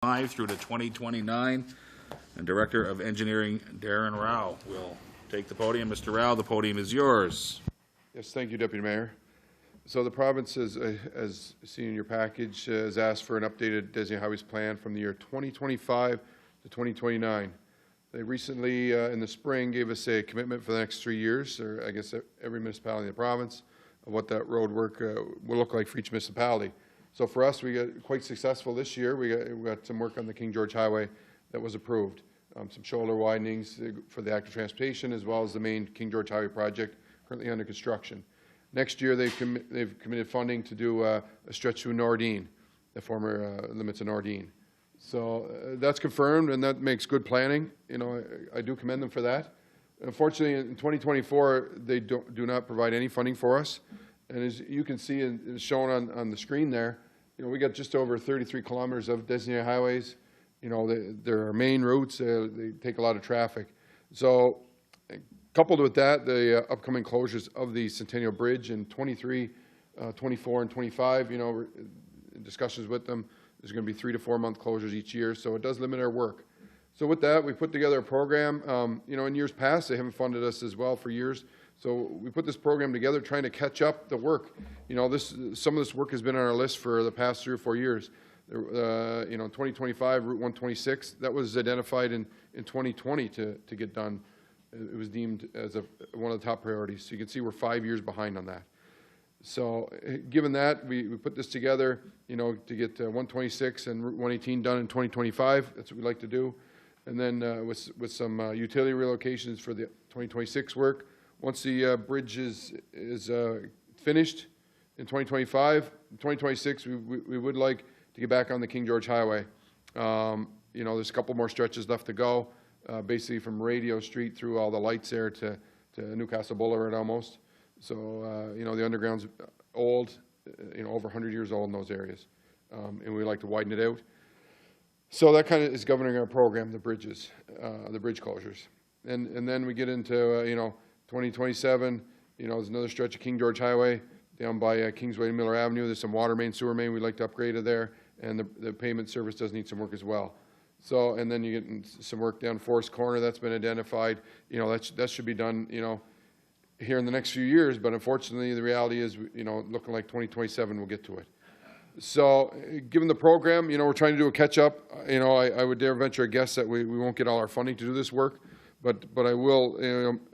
through to 2029, and Director of Engineering Darren Rao will take the podium. Mr. Rao, the podium is yours. Yes, thank you, Deputy Mayor. So the province, as seen in your package, has asked for an updated designated highways plan from the year 2025 to 2029. They recently, in the spring, gave us a commitment for the next 3 years, or I guess every municipality in the province, of what that road work will look like for each municipality. So for us, we got quite successful this year. We got some work on the King George Highway that was approved. Some shoulder widenings for the active transportation, as well as the main King George Highway project currently under construction. Next year, they've committed funding to do a stretch through Nordine, the former limits of Nordine. So that's confirmed, and that makes good planning. You know, I do commend them for that. Unfortunately, in 2024, they do not provide any funding for us. And as you can see, it's shown on the screen there, you know, we got just over 33 kilometers of designated highways. You know, there are main routes. They take a lot of traffic. So coupled with that, the upcoming closures of the Centennial Bridge in 23, 24, and 25, you know, we're in discussions with them. There's going to be 3 to 4 month closures each year, so it does limit our work. So with that, we put together a program. You know, in years past, they haven't funded us as well for years. So we put this program together trying to catch up the work. You know, some of this work has been on our list for the past 3 or 4 years. You know, 2025, Route 126, that was identified in 2020 to get done. It was deemed as one of the top priorities. So you can see we're 5 years behind on that. So given that, we put this together, you know, to get 126 and Route 118 done in 2025. That's what we'd like to do. And then with some utility relocations for the 2026 work. Once the bridge is finished in 2025, 2026, we would like to get back on the King George Highway. You know, there's a couple more stretches left to go, basically from Radio Street through all the lights there to Newcastle Boulevard almost. So, you know, the underground's old, you know, over 100 years old in those areas, and we'd like to widen it out. So that kind of is governing our program, the bridges, the bridge closures. And then we get into, you know, 2027, you know, there's another stretch of King George Highway down by Kingsway and Miller Avenue. There's some water main, sewer main we'd like to upgrade it there, and the pavement service does need some work as well. So, and then you get some work down Forest Corner that's been identified. You know, that should be done, you know, here in the next few years, but unfortunately the reality is, you know, looking like 2027 we'll get to it. So given the program, you know, we're trying to do a catch up. You know, I would dare venture a guess that we won't get all our funding to do this work. But I will,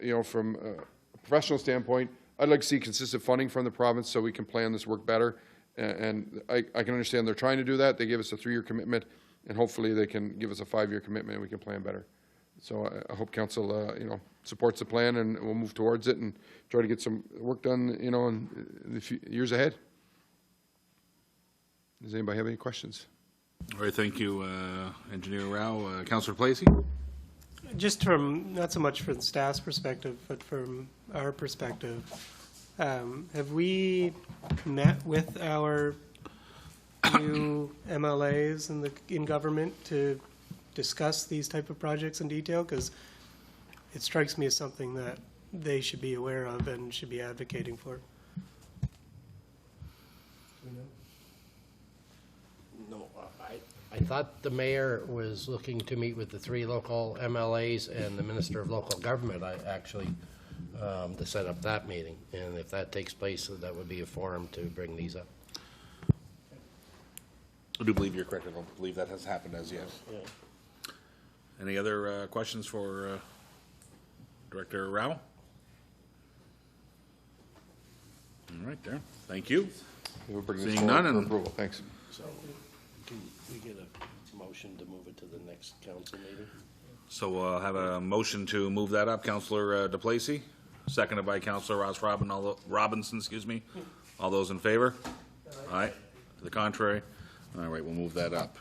you know, from a professional standpoint, I'd like to see consistent funding from the province so we can plan this work better. And I can understand they're trying to do that. They gave us a 3-year commitment, and hopefully they can give us a 5-year commitment and we can plan better. So I hope council, you know, supports the plan, and we'll move towards it and try to get some work done, you know, in the few years ahead. Does anybody have any questions? All right, thank you, Engineer Rao. Councillor Placey? Just from, not so much from the staff's perspective, but from our perspective, have we met with our new MLAs in government to discuss these type of projects in detail? Because it strikes me as something that they should be aware of and should be advocating for. No, I thought the mayor was looking to meet with the 3 local MLAs and the Minister of Local Government, actually, to set up that meeting. And if that takes place, that would be a forum to bring these up. I do believe you're correct. I don't believe that has happened as yet. Yeah. Any other questions for Director Rao? All right, there. Thank you. We'll bring this Seeing forward none for and approval. Thanks. So can we get a motion to move it to the next council meeting? So we'll have a motion to move that up. Councillor DePlacy, seconded by Councillor Robinson, excuse me. All those in favor? Aye. To the contrary? All right, we'll move that up.